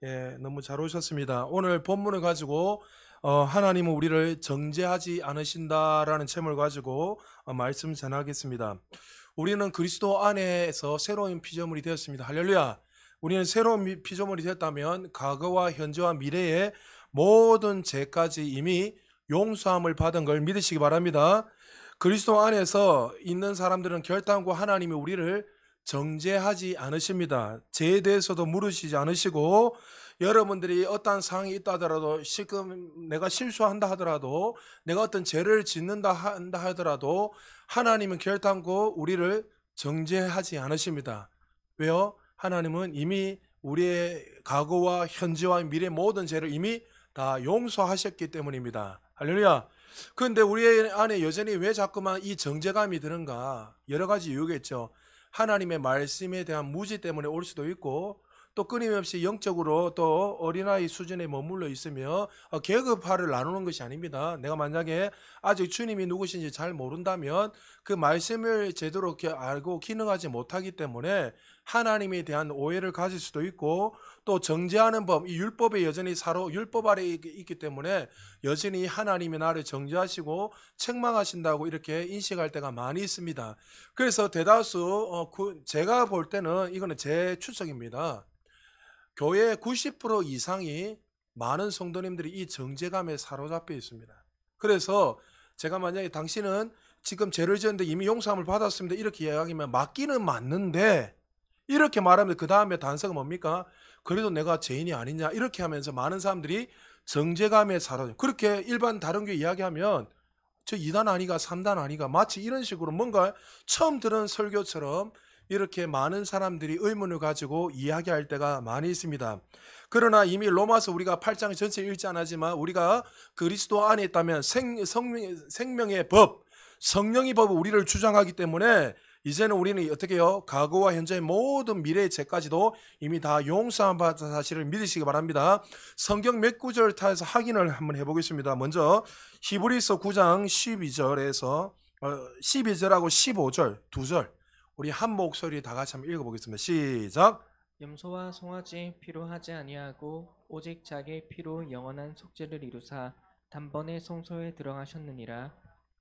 예, 너무 잘 오셨습니다. 오늘 본문을 가지고 하나님은 우리를 정죄하지 않으신다라는 제목을 가지고 말씀 전하겠습니다. 우리는 그리스도 안에서 새로운 피조물이 되었습니다. 할렐루야. 우리는 새로운 피조물이 되었다면 과거와 현재와 미래의 모든 죄까지 이미 용서함을 받은 걸 믿으시기 바랍니다. 그리스도 안에서 있는 사람들은 결단코 하나님이 우리를 정죄하지 않으십니다. 죄에 대해서도 물으시지 않으시고, 여러분들이 어떠한 상황이 있다 하더라도, 지금 내가 실수한다 하더라도, 내가 어떤 죄를 짓는다 한다 하더라도 하나님은 결단코 우리를 정죄하지 않으십니다. 왜요? 하나님은 이미 우리의 과거와 현재와 미래 모든 죄를 이미 다 용서하셨기 때문입니다. 할렐루야. 그런데 우리 안에 여전히 왜 자꾸만 이 정죄감이 드는가? 여러 가지 이유가 있죠. 하나님의 말씀에 대한 무지 때문에 올 수도 있고, 또 끊임없이 영적으로 또 어린아이 수준에 머물러 있으며 계급화를 나누는 것이 아닙니다. 내가 만약에 아직 주님이 누구신지 잘 모른다면 그 말씀을 제대로 이렇게 알고 기능하지 못하기 때문에 하나님에 대한 오해를 가질 수도 있고, 또 정죄하는 법, 이 율법에 여전히 율법 아래 있기 때문에 여전히 하나님이 나를 정죄하시고 책망하신다고 이렇게 인식할 때가 많이 있습니다. 그래서 대다수 제가 볼 때는 이거는 제 추측입니다. 교회 90% 이상이 많은 성도님들이 이 정죄감에 사로잡혀 있습니다. 그래서 제가 만약에 당신은 지금 죄를 지었는데 이미 용서함을 받았습니다, 이렇게 이야기하면 맞기는 맞는데, 이렇게 말하면 그 다음에 단서가 뭡니까? 그래도 내가 죄인이 아니냐, 이렇게 하면서 많은 사람들이 정죄감에 사로잡혀. 그렇게 일반 다른 교회 이야기하면 저 2단 아니가 3단 아니가 마치 이런 식으로 뭔가 처음 들은 설교처럼 이렇게 많은 사람들이 의문을 가지고 이야기할 때가 많이 있습니다. 그러나 이미 로마서 우리가 8장 전체 읽지 않았지만 우리가 그리스도 안에 있다면 생명의 법, 성령의 법을 우리를 주장하기 때문에 이제는 우리는 어떻게 해요? 과거와 현재의 모든 미래의 죄까지도 이미 다 용서한 받은 사실을 믿으시기 바랍니다. 성경 몇 구절 타서 확인을 한번 해보겠습니다. 먼저 히브리서 9장 12절에서 12절하고 15절 두 절 우리 한 목소리 다 같이 한번 읽어보겠습니다. 시작. 염소와 송아지 피로 하지 아니하고 오직 자기의 피로 영원한 속죄를 이루사 단번에 성소에 들어가셨느니라.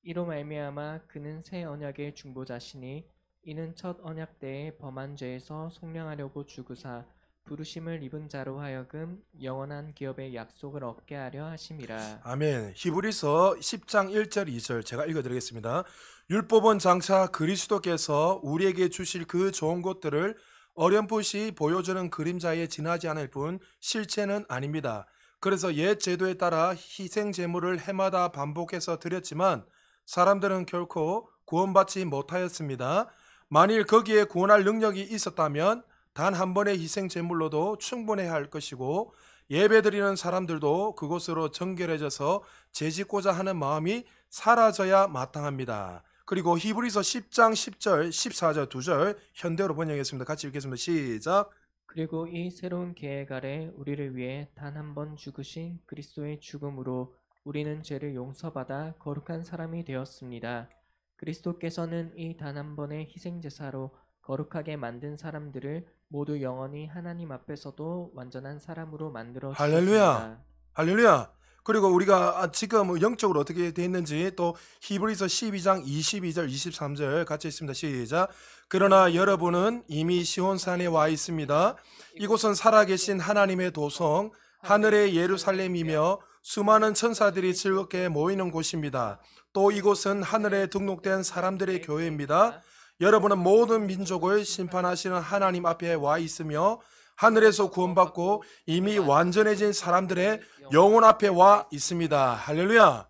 이로 말미암아 그는 새 언약의 중보자시니 이는 첫 언약 때에 범한 죄에서 속량하려고 죽으사 부르심을 입은 자로 하여금 영원한 기업의 약속을 얻게 하려 하심이라. 아멘. 히브리서 10장 1절 2절 제가 읽어드리겠습니다. 율법은 장차 그리스도께서 우리에게 주실 그 좋은 것들을 어렴풋이 보여주는 그림자에 지나지 않을 뿐 실체는 아닙니다. 그래서 옛 제도에 따라 희생 제물을 해마다 반복해서 드렸지만 사람들은 결코 구원받지 못하였습니다. 만일 거기에 구원할 능력이 있었다면 단 한 번의 희생 제물로도 충분해야 할 것이고, 예배드리는 사람들도 그곳으로 정결해져서 재짓고자 하는 마음이 사라져야 마땅합니다. 그리고 히브리서 10장 10절 14절 두 절 현대어로 번역했습니다. 같이 읽겠습니다. 시작. 그리고 이 새로운 계획 아래 우리를 위해 단 한 번 죽으신 그리스도의 죽음으로 우리는 죄를 용서받아 거룩한 사람이 되었습니다. 그리스도께서는 이 단 한 번의 희생제사로 거룩하게 만든 사람들을 모두 영원히 하나님 앞에서도 완전한 사람으로 만들어 할렐루야. 주셨습니다. 할렐루야. 그리고 우리가 지금 영적으로 어떻게 되어 있는지 또 히브리서 12장 22절 23절 같이 있습니다. 시작. 그러나 여러분은 이미 시온산에 와 있습니다. 이곳은 살아계신 하나님의 도성 하늘의 예루살렘이며 수많은 천사들이 즐겁게 모이는 곳입니다. 또 이곳은 하늘에 등록된 사람들의 교회입니다. 여러분은 모든 민족을 심판하시는 하나님 앞에 와 있으며 하늘에서 구원받고 이미 완전해진 사람들의 영혼 앞에 와 있습니다. 할렐루야.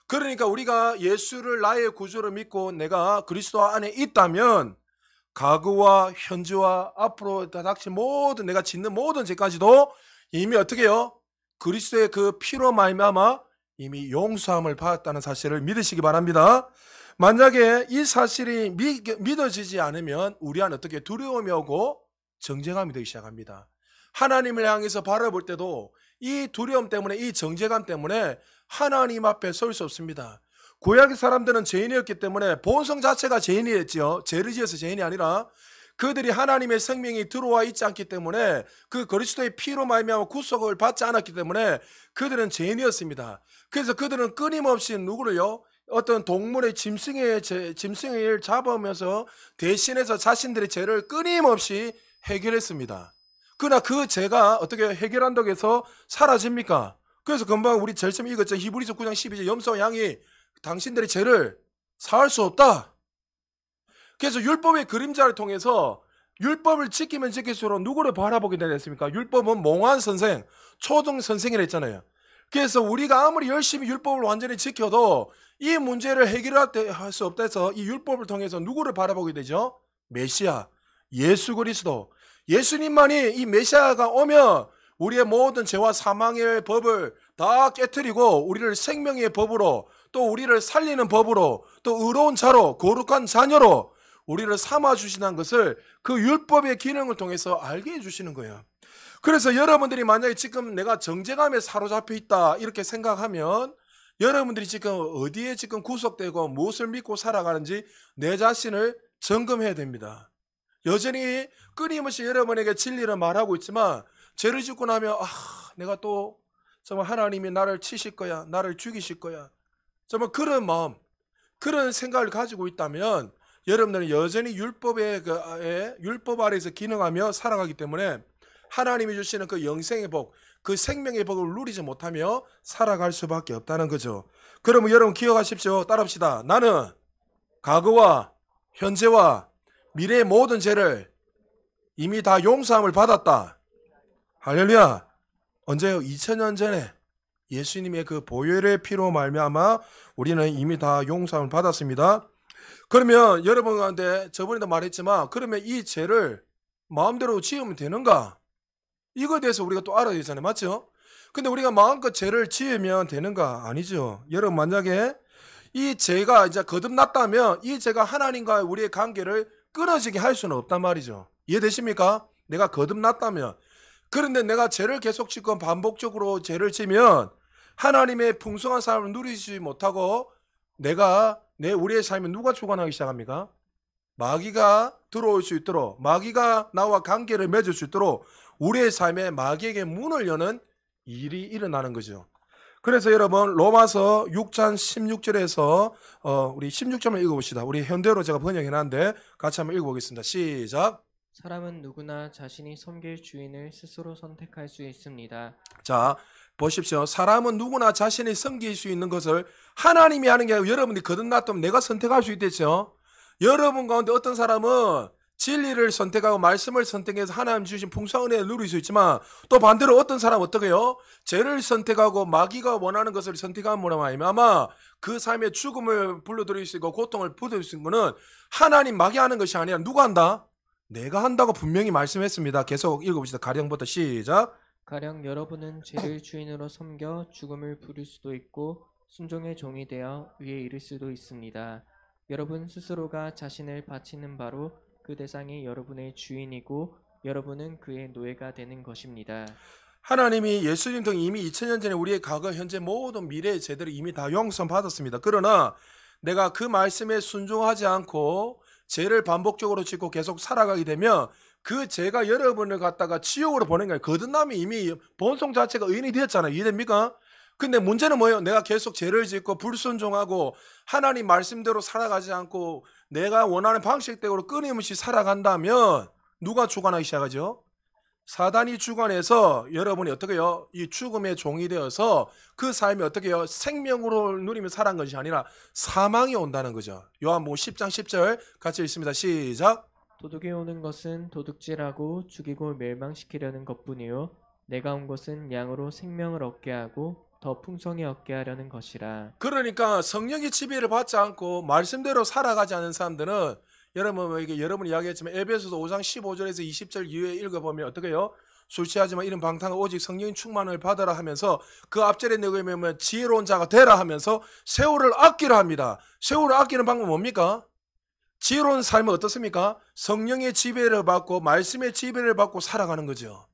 그러니까 우리가 예수를 나의 구주로 믿고 내가 그리스도 안에 있다면 과거와 현재와 앞으로 닥칠 모든 내가 짓는 모든 죄까지도 이미 어떻게 해요? 그리스도의 그 피로 말미암아 이미 용서함을 받았다는 사실을 믿으시기 바랍니다. 만약에 이 사실이 믿어지지 않으면 우리 안에 어떻게 두려움이 오고 정죄감이 되기 시작합니다. 하나님을 향해서 바라볼 때도 이 두려움 때문에, 이 정죄감 때문에 하나님 앞에 설 수 없습니다. 구약의 사람들은 죄인이었기 때문에 본성 자체가 죄인이었지요. 죄를 지어서 죄인이 아니라. 그들이 하나님의 생명이 들어와 있지 않기 때문에 그 그리스도의 피로 말미암아 구속을 받지 않았기 때문에 그들은 죄인이었습니다. 그래서 그들은 끊임없이 누구를요? 어떤 동물의 짐승을 잡아오면서 대신해서 자신들의 죄를 끊임없이 해결했습니다. 그러나 그 죄가 어떻게 해결한다고 해서 사라집니까? 그래서 금방 우리 제일 처음 읽었죠. 히브리서 9장 12절 염소와 양이 당신들의 죄를 사할 수 없다. 그래서 율법의 그림자를 통해서 율법을 지키면 지킬수록 누구를 바라보게 되겠습니까? 율법은 몽환 선생, 초등 선생이라 했잖아요. 그래서 우리가 아무리 열심히 율법을 완전히 지켜도 이 문제를 해결할 수 없다 해서 이 율법을 통해서 누구를 바라보게 되죠? 메시아, 예수 그리스도. 예수님만이 이 메시아가 오면 우리의 모든 죄와 사망의 법을 다 깨트리고 우리를 생명의 법으로 또 우리를 살리는 법으로 또 의로운 자로 거룩한 자녀로 우리를 삼아주시는 것을 그 율법의 기능을 통해서 알게 해주시는 거예요. 그래서 여러분들이 만약에 지금 내가 정죄감에 사로잡혀 있다 이렇게 생각하면 여러분들이 지금 어디에 지금 구속되고 무엇을 믿고 살아가는지 내 자신을 점검해야 됩니다. 여전히 끊임없이 여러분에게 진리를 말하고 있지만 죄를 짓고 나면 내가 또 정말 하나님이 나를 치실 거야, 나를 죽이실 거야, 정말 그런 마음, 그런 생각을 가지고 있다면 여러분들은 여전히 율법 아래에서 기능하며 살아가기 때문에 하나님이 주시는 그 영생의 복, 그 생명의 복을 누리지 못하며 살아갈 수밖에 없다는 거죠. 그러면 여러분 기억하십시오. 따라합시다. 나는 과거와 현재와 미래의 모든 죄를 이미 다 용서함을 받았다. 할렐루야. 언제요? 2000년 전에 예수님의 그 보혈의 피로 말미암아 우리는 이미 다 용서함을 받았습니다. 그러면 여러분 가운데 저번에도 말했지만 그러면 이 죄를 마음대로 지으면 되는가? 이거에 대해서 우리가 또 알아야 되잖아요. 맞죠? 근데 우리가 마음껏 죄를 지으면 되는가? 아니죠. 여러분 만약에 이 죄가 이제 거듭났다면 이 죄가 하나님과 우리의 관계를 끊어지게 할 수는 없단 말이죠. 이해되십니까? 내가 거듭났다면. 그런데 내가 죄를 계속 짓고 반복적으로 죄를 지면 하나님의 풍성한 삶을 누리지 못하고 우리의 삶에 누가 주관하기 시작합니까? 마귀가 들어올 수 있도록, 마귀가 나와 관계를 맺을 수 있도록 우리의 삶에 마귀에게 문을 여는 일이 일어나는 거죠. 그래서 여러분 로마서 6장 16절에서 우리 16절을 읽어봅시다. 우리 현대로 제가 번역해놨는데 같이 한번 읽어보겠습니다. 시작. 사람은 누구나 자신이 섬길 주인을 스스로 선택할 수 있습니다. 자, 보십시오. 사람은 누구나 자신이 섬길 수 있는 것을 하나님이 하는 게 아니고 여러분이 거듭났다면 내가 선택할 수 있겠죠. 여러분 가운데 어떤 사람은 진리를 선택하고 말씀을 선택해서 하나님 주신 풍성한 은혜를 누릴 수 있지만 또 반대로 어떤 사람은 어떻게 해요? 죄를 선택하고 마귀가 원하는 것을 선택하면 뭐냐면 아마 그 삶의 죽음을 불러들일 수 있고 고통을 부을 수 있는 것은 하나님 마귀 하는 것이 아니라 누가 한다? 내가 한다고 분명히 말씀했습니다. 계속 읽어봅시다. 가령부터 시작. 가령 여러분은 죄를 주인으로 섬겨 죽음을 부릴 수도 있고 순종의 종이 되어 위에 이를 수도 있습니다. 여러분 스스로가 자신을 바치는 바로 그 대상이 여러분의 주인이고 여러분은 그의 노예가 되는 것입니다. 하나님이 예수님 등 이미 2000년 전에 우리의 과거, 현재 모든 미래의 죄들을 이미 다 용서받았습니다. 그러나 내가 그 말씀에 순종하지 않고 죄를 반복적으로 짓고 계속 살아가게 되면 그 죄가 여러분을 갖다가 지옥으로 보낸 거예요. 거듭남이 이미 본성 자체가 의인이 되었잖아요. 이해됩니까? 근데 문제는 뭐예요? 내가 계속 죄를 짓고 불순종하고 하나님 말씀대로 살아가지 않고 내가 원하는 방식대로 끊임없이 살아간다면 누가 주관하기 시작하죠? 사단이 주관해서 여러분이 어떻게 해요? 이 죽음의 종이 되어서 그 삶이 어떻게 해요? 생명으로 누리며 살아간 것이 아니라 사망이 온다는 거죠. 요한복음 10장 10절 같이 읽습니다. 시작. 도둑이 오는 것은 도둑질하고 죽이고 멸망시키려는 것뿐이요 내가 온 것은 양으로 생명을 얻게 하고 더 풍성히 얻게 하려는 것이라. 그러니까 성령의 지배를 받지 않고 말씀대로 살아가지 않은 사람들은 여러분이 이야기했지만 에베소서 5장 15절에서 20절 이후에 읽어보면 어떻게 해요? 술 취하지만 이런 방탕한 오직 성령의 충만을 받으라 하면서 그 앞절에 내보면 지혜로운 자가 되라 하면서 세월을 아끼라 합니다. 세월을 아끼는 방법은 뭡니까? 지혜로운 삶은 어떻습니까? 성령의 지배를 받고 말씀의 지배를 받고 살아가는 거죠.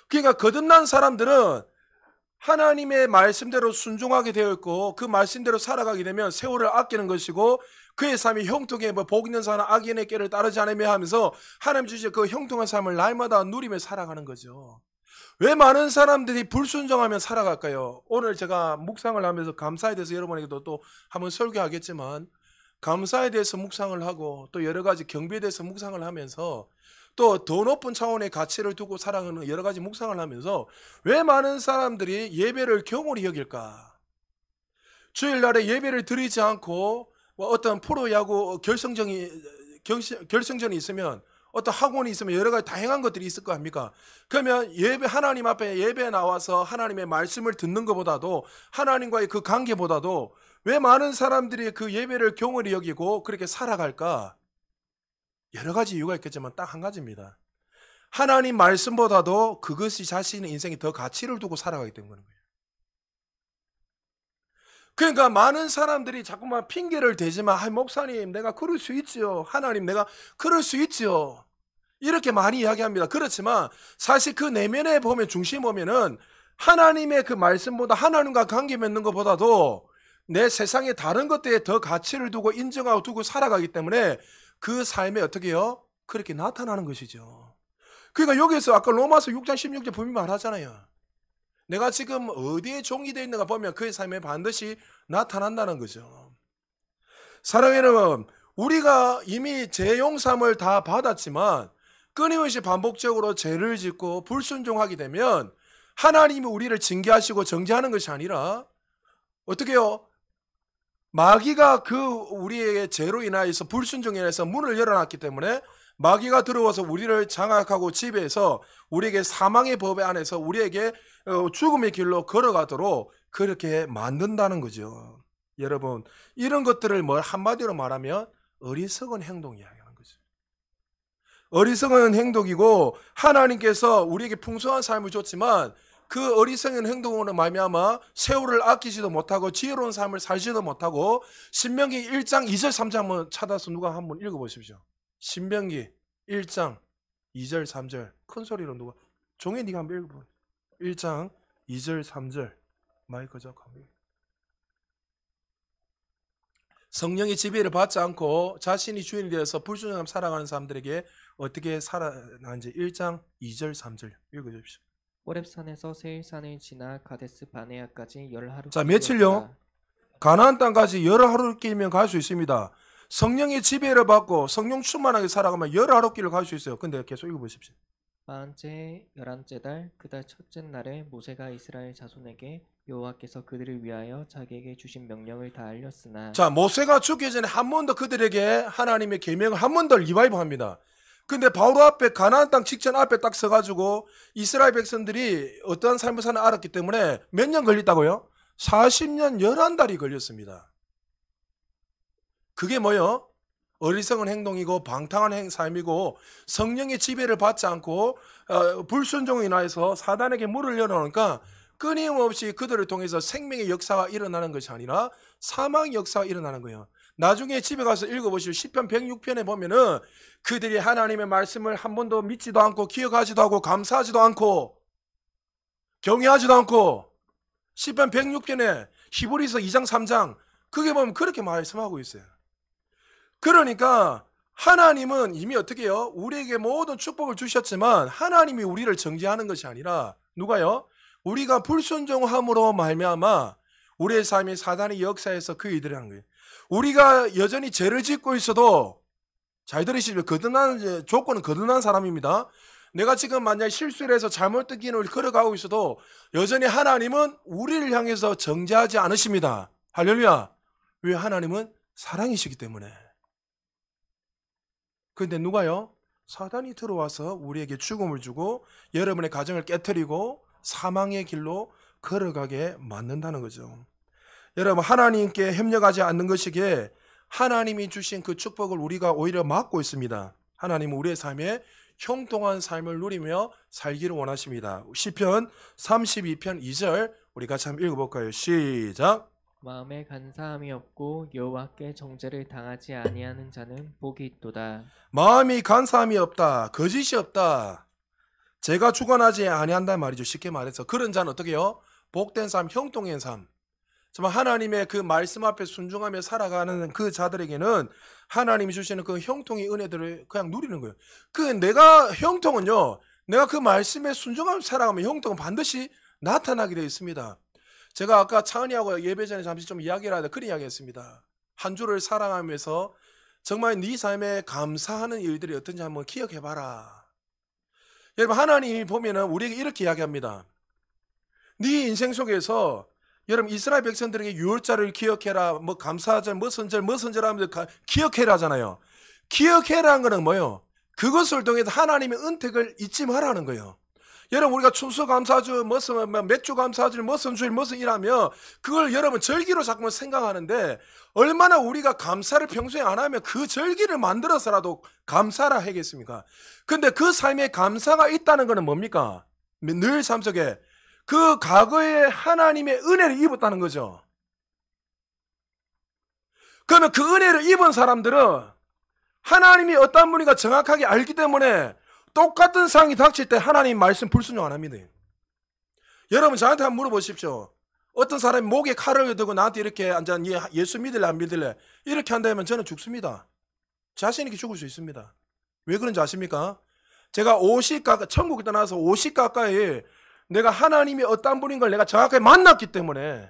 그러니까 거듭난 사람들은 하나님의 말씀대로 순종하게 되어 있고 그 말씀대로 살아가게 되면 세월을 아끼는 것이고 그의 삶이 형통해 복 있는 사람 악인의 길을 따르지 않으며 하면서 하나님 주신 그 형통한 삶을 날마다 누리며 살아가는 거죠. 왜 많은 사람들이 불순종하며 살아갈까요? 오늘 제가 묵상을 하면서 감사에 대해서 여러분에게도 또 한번 설교하겠지만 감사에 대해서 묵상을 하고 또 여러 가지 경배에 대해서 묵상을 하면서 또 더 높은 차원의 가치를 두고 살아가는 여러 가지 묵상을 하면서 왜 많은 사람들이 예배를 경홀히 여길까? 주일날에 예배를 드리지 않고 어떤 프로야구 결승전이 있으면 어떤 학원이 있으면 여러 가지 다양한 것들이 있을 거 아닙니까? 그러면 하나님 앞에 예배에 나와서 하나님의 말씀을 듣는 것보다도 하나님과의 그 관계보다도 왜 많은 사람들이 그 예배를 경홀히 여기고 그렇게 살아갈까? 여러 가지 이유가 있겠지만 딱 한 가지입니다. 하나님 말씀보다도 그것이 자신의 인생에 더 가치를 두고 살아가기 때문인 거예요. 그러니까 많은 사람들이 자꾸만 핑계를 대지만 목사님 내가 그럴 수 있지요. 하나님 내가 그럴 수 있지요. 이렇게 많이 이야기합니다. 그렇지만 사실 그 내면에 보면 중심에 보면은 하나님의 그 말씀보다 하나님과 관계 맺는 것보다도 내 세상의 다른 것들에 더 가치를 두고 인정하고 두고 살아가기 때문에 그 삶에 어떻게 해요? 그렇게 나타나는 것이죠. 그러니까 여기서 아까 로마서 6장 16절 분명히 말하잖아요. 내가 지금 어디에 종이 되어 있는가 보면 그의 삶에 반드시 나타난다는 거죠. 사랑하는 여러분, 우리가 이미 죄 용서함을 다 받았지만 끊임없이 반복적으로 죄를 짓고 불순종하게 되면 하나님이 우리를 징계하시고 정죄하는 것이 아니라 어떻게 해요? 마귀가 그 우리의 죄로 인하여서 불순종에 인해서 문을 열어놨기 때문에 마귀가 들어와서 우리를 장악하고 지배해서 우리에게 사망의 법에 안에서 우리에게 죽음의 길로 걸어가도록 그렇게 만든다는 거죠. 여러분, 이런 것들을 한마디로 말하면 어리석은 행동 이야기하는 거죠. 어리석은 행동이고 하나님께서 우리에게 풍성한 삶을 줬지만 그 어리석은 행동으로 말미암아 세월을 아끼지도 못하고 지혜로운 삶을 살지도 못하고 신명기 1장 2절 3절 한번 찾아서 누가 한번 읽어보십시오. 신명기 1장 2절 3절 큰 소리로 누가 종혜 네가 한번 읽어봐. 1장 2절 3절 마이크 작업합니다. 성령의 지배를 받지 않고 자신이 주인이 되어서 불순종하며 살아가는 사람들에게 어떻게 살아가는지 1장 2절 3절 읽어주십시오. 호렙산에서 세일산을 지나 가데스 바네아까지 10하루. 자, 며칠요? 가나안 땅까지 10하루길이면 갈 수 있습니다. 성령의 지배를 받고 성령 충만하게 살아가면 10하루길을 갈 수 있어요. 근데 계속 읽어보십시오. 40째 11째 달 그 달 첫째 날에 모세가 이스라엘 자손에게 여호와께서 그들을 위하여 자기에게 주신 명령을 다 알렸으나. 자, 모세가 죽기 전에 한 번 더 그들에게 하나님의 계명을 한 번 더 리바이브합니다. 근데 바로 앞에 가나안 땅 직전 앞에 딱 서가지고 이스라엘 백성들이 어떠한 삶을 사는 알았기 때문에 몇 년 걸렸다고요? 40년 11달이 걸렸습니다. 그게 뭐요? 어리석은 행동이고 방탕한 삶이고 성령의 지배를 받지 않고 불순종에 인하여서 사단에게 문을 열어놓으니까 끊임없이 그들을 통해서 생명의 역사가 일어나는 것이 아니라 사망의 역사가 일어나는 거예요. 나중에 집에 가서 읽어보시면 시편 106편에 보면은 그들이 하나님의 말씀을 한 번도 믿지도 않고 기억하지도 않고 감사하지도 않고 경외하지도 않고 시편 106편에 히브리서 2장 3장 그게 보면 그렇게 말씀하고 있어요. 그러니까 하나님은 이미 어떻게 해요? 우리에게 모든 축복을 주셨지만 하나님이 우리를 정죄하는 것이 아니라 누가요? 우리가 불순종함으로 말미암아 우리의 삶이 사단의 역사에서 그 일들을 하는 거예요. 우리가 여전히 죄를 짓고 있어도 잘 들으시면 조건은 거듭난 사람입니다. 내가 지금 만약 실수를 해서 잘못된 길을 걸어가고 있어도 여전히 하나님은 우리를 향해서 정죄하지 않으십니다. 할렐루야. 왜? 하나님은 사랑이시기 때문에. 그런데 누가요? 사단이 들어와서 우리에게 죽음을 주고 여러분의 가정을 깨트리고 사망의 길로 걸어가게 만든다는 거죠. 여러분, 하나님께 협력하지 않는 것이기에 하나님이 주신 그 축복을 우리가 오히려 막고 있습니다. 하나님은 우리의 삶에 형통한 삶을 누리며 살기를 원하십니다. 시편 32편 2절 우리 같이 한번 읽어볼까요? 시작. 마음에 간사함이 없고 여호와께 정죄를 당하지 아니하는 자는 복이 있도다. 마음이 간사함이 없다, 거짓이 없다, 제가 주관하지 아니한단 말이죠. 쉽게 말해서 그런 자는 어떻게 해요? 복된 삶, 형통의 삶. 정말 하나님의 그 말씀 앞에 순종하며 살아가는 그 자들에게는 하나님이 주시는 그 형통의 은혜들을 그냥 누리는 거예요. 그 내가 형통은요, 내가 그 말씀에 순종하며 살아가면 형통은 반드시 나타나게 되어 있습니다. 제가 아까 차은이하고 예배 전에 잠시 좀 이야기를 하다 그런 이야기 했습니다. 한 주를 살아가면서 정말 네 삶에 감사하는 일들이 어떤지 한번 기억해봐라. 여러분, 하나님이 보면은 우리에게 이렇게 이야기합니다. 네 인생 속에서 여러분 이스라엘 백성들에게 유월절을 기억해라, 뭐 감사절, 뭐 선절 하면서 기억해라 하잖아요. 기억해라는 거는 뭐예요? 그것을 통해서 하나님의 은택을 잊지 말라는 거예요. 여러분 우리가 추수감사주, 무슨 맥주감사주, 무슨 주일, 무슨 일하며 그걸 여러분 절기로 자꾸 생각하는데 얼마나 우리가 감사를 평소에 안 하면 그 절기를 만들어서라도 감사라 하겠습니까? 근데 그 삶에 감사가 있다는 것은 뭡니까? 늘 삶 속에 그 과거에 하나님의 은혜를 입었다는 거죠. 그러면 그 은혜를 입은 사람들은 하나님이 어떤 분인가 정확하게 알기 때문에 똑같은 상황이 닥칠 때 하나님 말씀 불순종 안 합니다. 여러분 저한테 한번 물어보십시오. 어떤 사람이 목에 칼을 들고 나한테 이렇게 앉아 예수 믿을래 안 믿을래 이렇게 한다면 저는 죽습니다. 자신 있게 죽을 수 있습니다. 왜 그런지 아십니까? 제가 50 가까이, 천국에 떠나서 50 가까이 내가 하나님이 어떤 분인 걸 내가 정확하게 만났기 때문에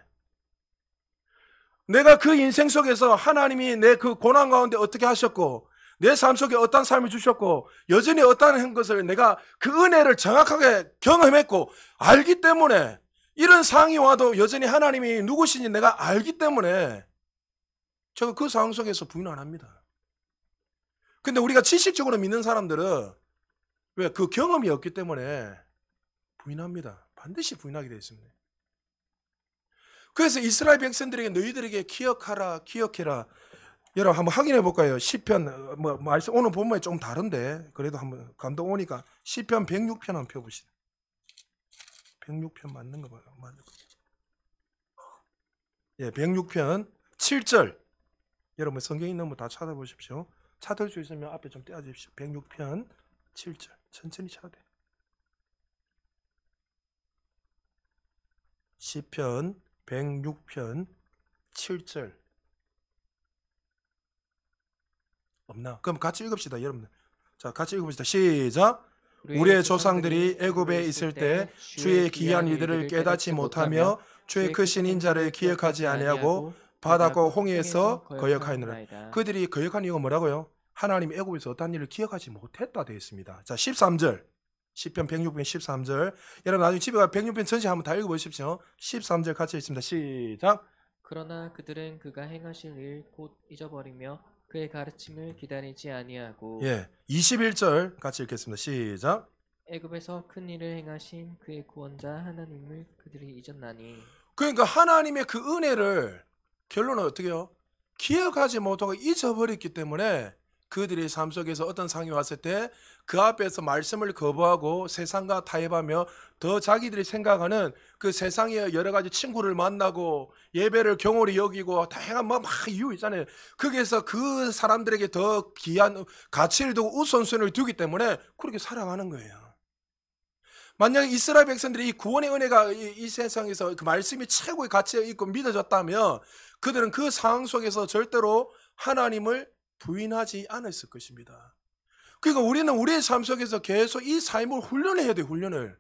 내가 그 인생 속에서 하나님이 내 그 고난 가운데 어떻게 하셨고 내 삶 속에 어떤 삶을 주셨고 여전히 어떤 것을 내가 그 은혜를 정확하게 경험했고 알기 때문에 이런 상황이 와도 여전히 하나님이 누구신지 내가 알기 때문에 제가 그 상황 속에서 부인 안 합니다. 근데 우리가 지식적으로 믿는 사람들은 왜? 그 경험이 없기 때문에 부인합니다. 반드시 부인하게 되어 있습니다. 그래서 이스라엘 백성들에게 너희들에게 기억해라. 여러분 한번 확인해 볼까요? 시편 말씀 오늘 본문이 좀 다른데 그래도 한번 감동 오니까 시편 106편 한번 펴보시다. 106편 맞는 거 봐요. 예, 106편 7절. 여러분 성경 있는 거 다 찾아보십시오. 찾을 수 있으면 앞에 좀 떼어주십시오. 106편 7절. 천천히 찾아야 돼. 시편 106편 7절. 없나? 그럼 같이 읽읍시다, 여러분들. 자, 같이 읽읍시다. 시작. 우리의 조상들이 애굽에 있을 때 주의 기이한 일들을 깨닫지 못하며 주의 크신 인자를 기억하지 아니하고 바다고 홍해에서 거역하였느라. 그들이 거역한 이유가 뭐라고요? 하나님이 애굽에서 어떤 일을 기억하지 못했다 되어 있습니다. 자, 13절. 시편 106편 13절. 여러분 나중에 집에 가 106편 전체 한번 다 읽어보십시오. 13절 같이 읽습니다. 시작. 그러나 그들은 그가 행하실 일 곧 잊어버리며 그의 가르침을 기다리지 아니하고 예, 21절 같이 읽겠습니다. 시작. 애굽에서 큰 일을 행하신 그의 구원자 하나님을 그들이 잊었나니. 그러니까 하나님의 그 은혜를 결론은 어떻게 해요? 기억하지 못하고 잊어버렸기 때문에 그들의 삶 속에서 어떤 상황이 왔을 때 그 앞에서 말씀을 거부하고 세상과 타협하며 더 자기들이 생각하는 그 세상의 여러 가지 친구를 만나고 예배를 경홀히 여기고 다양한 막 이유 있잖아요. 거기에서 그 사람들에게 더 귀한 가치를 두고 우선순위를 두기 때문에 그렇게 살아가는 거예요. 만약에 이스라엘 백성들이 이 구원의 은혜가 이 세상에서 그 말씀이 최고의 가치에 있고 믿어졌다면 그들은 그 상황 속에서 절대로 하나님을 부인하지 않았을 것입니다. 그러니까 우리는 우리의 삶 속에서 계속 이 삶을 훈련해야 돼요. 훈련을.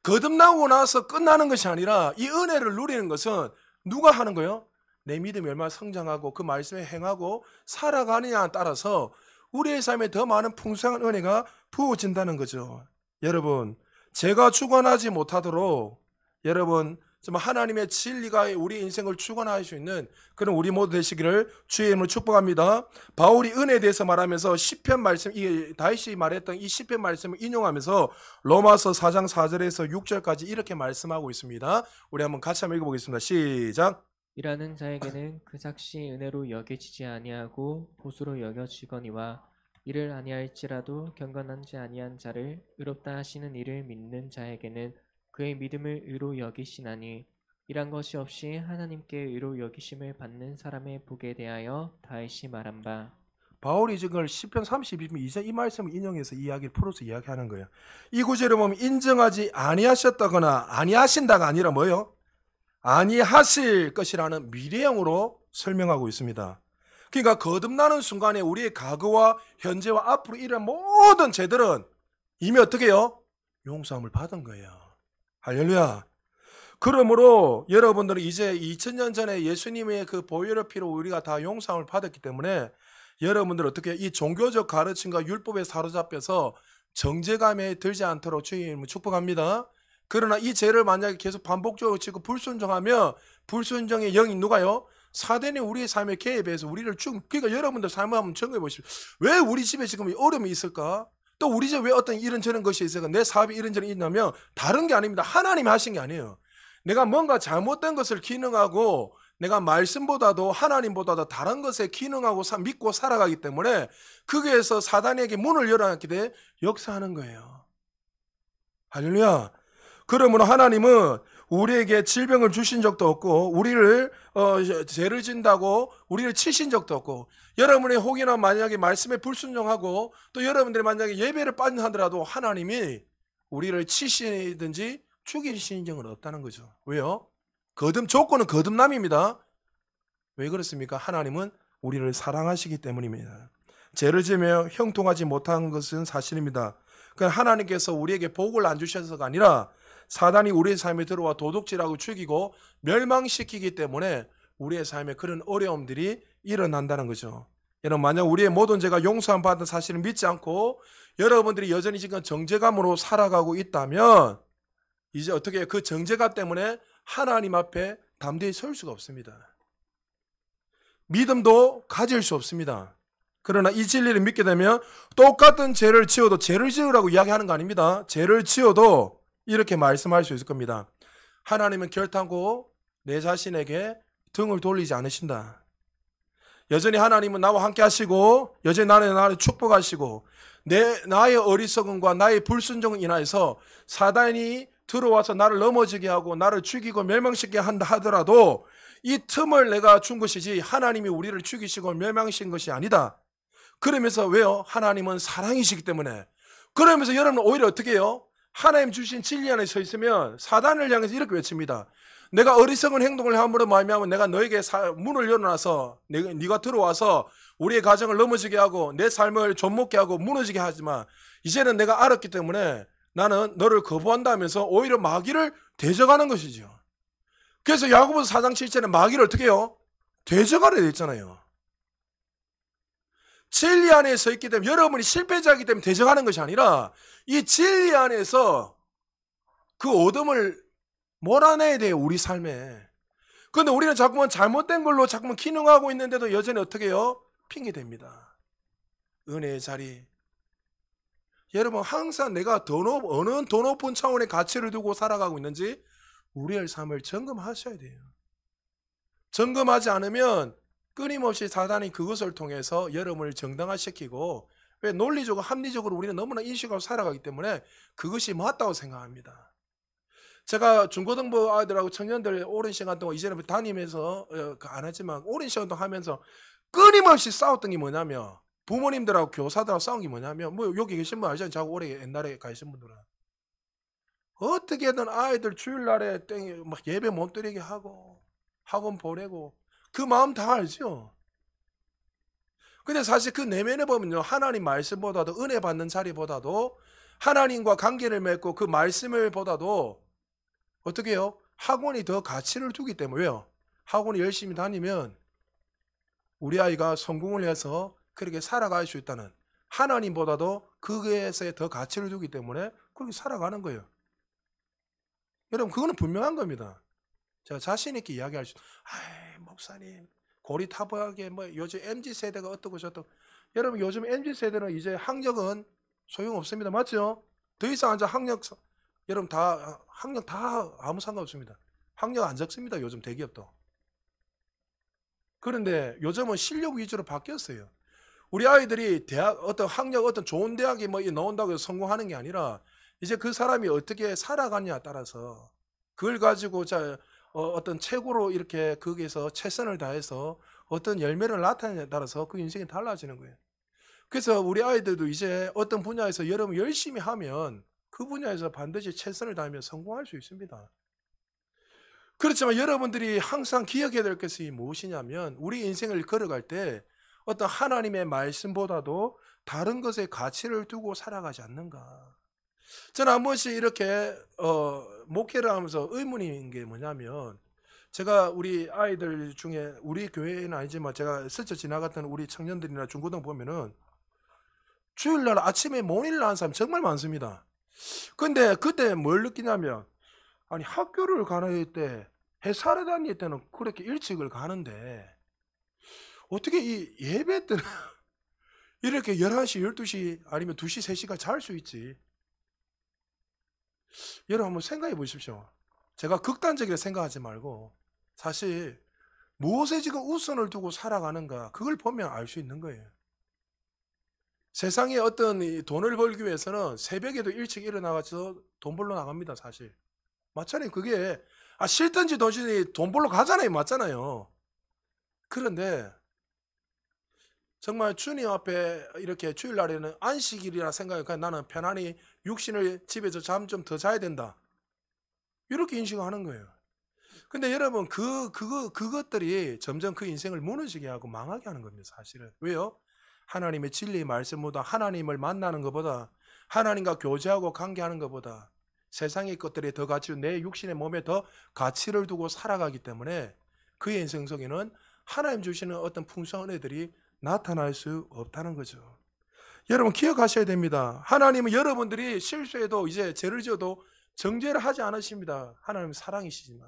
거듭나고 나서 끝나는 것이 아니라 이 은혜를 누리는 것은 누가 하는 거예요? 내 믿음이 얼마나 성장하고 그 말씀에 행하고 살아가느냐에 따라서 우리의 삶에 더 많은 풍성한 은혜가 부어진다는 거죠. 여러분, 제가 주관하지 못하도록 여러분 정말 하나님의 진리가 우리 인생을 주관할 수 있는 그런 우리 모두 되시기를 주의 이름으로 축복합니다. 바울이 은혜에 대해서 말하면서 시편 말씀, 다윗이 말했던 이 시편 말씀을 인용하면서 로마서 4장 4절에서 6절까지 이렇게 말씀하고 있습니다. 우리 한번 같이 한번 읽어보겠습니다. 시작. 일하는 자에게는 그 삭시 은혜로 여겨지지 아니하고 보수로 여겨지거니와 이를 아니할지라도 경건하지 아니한 자를 의롭다 하시는 이를 믿는 자에게는 그의 믿음을 의로 여기시나니 이란 것이 없이 하나님께 의로 여기심을 받는 사람의 복에 대하여 다윗이 말한 바. 바울이 지금 시편 32편 이제 이 말씀을 인용해서 이야기를 풀어서 이야기하는 거예요. 이 구절을 보면 인정하지 아니하셨다거나 아니하신다가 아니라 뭐요? 아니하실 것이라는 미래형으로 설명하고 있습니다. 그러니까 거듭나는 순간에 우리의 과거와 현재와 앞으로 이런 모든 죄들은 이미 어떻게 해요? 용서함을 받은 거예요. 할렐루야. 그러므로 여러분들은 이제 2000년 전에 예수님의 그 보혈의 피로 우리가 다 용서함을 받았기 때문에 여러분들 어떻게 이 종교적 가르침과 율법에 사로잡혀서 정죄감에 들지 않도록 주님을 축복합니다. 그러나 이 죄를 만약에 계속 반복적으로 지고 불순종하면 불순종의 영이 누가요? 사단이 우리의 삶에 개입해서 우리를 그러니까 여러분들 삶을 한번 점검해 보십시오. 왜 우리 집에 지금 어려움이 있을까? 또 우리 집에 왜 어떤 이런저런 것이 있을까? 내 사업이 이런저런 있냐면 다른 게 아닙니다. 하나님이 하신 게 아니에요. 내가 뭔가 잘못된 것을 기능하고 내가 말씀보다도 하나님보다도 다른 것에 기능하고 믿고 살아가기 때문에 거기에서 사단에게 문을 열어놨기 때문에 역사하는 거예요. 할렐루야. 그러므로 하나님은 우리에게 질병을 주신 적도 없고 우리를 죄를 진다고 우리를 치신 적도 없고 여러분의 혹이나 만약에 말씀에 불순종하고 또 여러분들이 만약에 예배를 빠진하더라도 하나님이 우리를 치시든지 죽이시는 적은 없다는 거죠. 왜요? 조건은 거듭남입니다. 왜 그렇습니까? 하나님은 우리를 사랑하시기 때문입니다. 죄를 지으며 형통하지 못한 것은 사실입니다. 그러니까 하나님께서 우리에게 복을 안 주셔서가 아니라 사단이 우리의 삶에 들어와 도둑질하고 죽이고 멸망시키기 때문에 우리의 삶에 그런 어려움들이 일어난다는 거죠. 여러분 만약 우리의 모든 죄가 용서함 받은 사실을 믿지 않고 여러분들이 여전히 지금 정죄감으로 살아가고 있다면 이제 어떻게 그 정죄감 때문에 하나님 앞에 담대히 설 수가 없습니다. 믿음도 가질 수 없습니다. 그러나 이 진리를 믿게 되면 똑같은 죄를 지어도 죄를 지으라고 이야기하는 거 아닙니다. 죄를 지어도 이렇게 말씀할 수 있을 겁니다. 하나님은 결단코 내 자신에게 등을 돌리지 않으신다. 여전히 하나님은 나와 함께 하시고 여전히 나를 축복하시고 나의 어리석음과 나의 불순종을 인하여서 사단이 들어와서 나를 넘어지게 하고 나를 죽이고 멸망시키게 한다 하더라도 이 틈을 내가 준 것이지 하나님이 우리를 죽이시고 멸망시킨 것이 아니다. 그러면서 왜요? 하나님은 사랑이시기 때문에. 그러면서 여러분은 오히려 어떻게 해요? 하나님 주신 진리 안에 서 있으면 사단을 향해서 이렇게 외칩니다. 내가 어리석은 행동을 함으로 말미암아 내가 너에게 문을 열어놔서 네가 들어와서 우리의 가정을 넘어지게 하고 내 삶을 좀먹게 하고 무너지게 하지만 이제는 내가 알았기 때문에 나는 너를 거부한다면서 오히려 마귀를 대적하는 것이죠. 그래서 야고보서 4장 7절에 마귀를 어떻게 해요? 대적하려 돼 있잖아요. 진리 안에 서 있기 때문에 여러분이 실패자이기 때문에 대적하는 것이 아니라 이 진리 안에서 그 어둠을 몰아내야 돼요. 우리 삶에. 그런데 우리는 자꾸만 잘못된 걸로 자꾸만 기능하고 있는데도 여전히 어떻게 해요? 핑계됩니다. 은혜의 자리. 여러분 항상 내가 어느 더 높은 차원의 가치를 두고 살아가고 있는지 우리의 삶을 점검하셔야 돼요. 점검하지 않으면 끊임없이 사단이 그것을 통해서 여러분을 정당화시키고 왜 논리적으로 합리적으로 우리는 너무나 인식하고 살아가기 때문에 그것이 맞다고 생각합니다. 제가 중고등부 아이들하고 청년들 오랜 시간 동안 이제는 다니면서 안 하지만 오랜 시간 동안 하면서 끊임없이 싸웠던 게 뭐냐면 부모님들하고 교사들하고 싸운 게 뭐냐면 뭐 여기 계신 분 알잖아요. 자고 오래 옛날에 가신 분들은 어떻게든 아이들 주일날에 막 예배 못 드리게 하고 학원 보내고 그 마음 다 알죠. 근데 사실 그 내면에 보면요 하나님 말씀보다도 은혜 받는 자리보다도 하나님과 관계를 맺고 그 말씀을 보다도 어떻게 해요? 학원이 더 가치를 두기 때문에. 왜요? 학원이 열심히 다니면 우리 아이가 성공을 해서 그렇게 살아갈 수 있다는 하나님보다도 그것에 더 가치를 두기 때문에 그렇게 살아가는 거예요. 여러분 그거는 분명한 겁니다. 제가 자신 있게 이야기할 수 아이 목사님 고리타분하게 뭐 요즘 MZ세대가 어떻고 저떻고 여러분 요즘 MZ세대는 이제 학력은 소용없습니다. 맞죠? 더 이상 이제 여러분 학력 다 아무 상관없습니다. 학력 안 적습니다. 요즘 대기업도. 그런데 요즘은 실력 위주로 바뀌었어요. 우리 아이들이 어떤 학력 어떤 좋은 대학에 뭐 나온다고 해서 성공하는 게 아니라 이제 그 사람이 어떻게 살아가냐에 따라서 그걸 가지고 어떤 최고로 이렇게 거기에서 최선을 다해서 어떤 열매를 나타내냐에 따라서 그 인생이 달라지는 거예요. 그래서 우리 아이들도 이제 어떤 분야에서 여러분 열심히 하면 그 분야에서 반드시 최선을 다하면 성공할 수 있습니다. 그렇지만 여러분들이 항상 기억해야 될 것이 무엇이냐면 우리 인생을 걸어갈 때 어떤 하나님의 말씀보다도 다른 것에 가치를 두고 살아가지 않는가. 저는 한 번씩 이렇게 목회를 하면서 의문인 게 뭐냐면 제가 우리 아이들 중에 우리 교회는 아니지만 제가 스쳐 지나갔던 우리 청년들이나 중고등 보면은 주일날 아침에 모닝을 하는 사람 정말 많습니다. 근데 그때 뭘 느끼냐면 아니 학교를 가는 때 회사를 다닐 때는 그렇게 일찍을 가는데 어떻게 이 예배 때는 이렇게 11시, 12시 아니면 2시, 3시가 잘 수 있지? 여러분 한번 생각해 보십시오. 제가 극단적이라 생각하지 말고 사실 무엇에 지금 우선을 두고 살아가는가 그걸 보면 알 수 있는 거예요. 세상에 어떤 이 돈을 벌기 위해서는 새벽에도 일찍 일어나서 돈 벌러 나갑니다, 사실. 맞잖아요. 그게 싫든지 도시지 돈 벌러 가잖아요. 맞잖아요. 그런데 정말 주님 앞에 이렇게 주일날에는 안식일이라 생각해 그냥 나는 편안히 육신을 집에서 잠 좀 더 자야 된다. 이렇게 인식하는 거예요. 근데 여러분 그것들이 점점 그 인생을 무너지게 하고 망하게 하는 겁니다, 사실은. 왜요? 하나님의 진리의 말씀보다 하나님을 만나는 것보다 하나님과 교제하고 관계하는 것보다 세상의 것들에 더 가치, 내 육신의 몸에 더 가치를 두고 살아가기 때문에 그의 인생 속에는 하나님 주시는 어떤 풍성한 은혜들이 나타날 수 없다는 거죠. 여러분 기억하셔야 됩니다. 하나님은 여러분들이 실수해도 이제 죄를 지어도 정죄를 하지 않으십니다. 하나님은 사랑이시지만.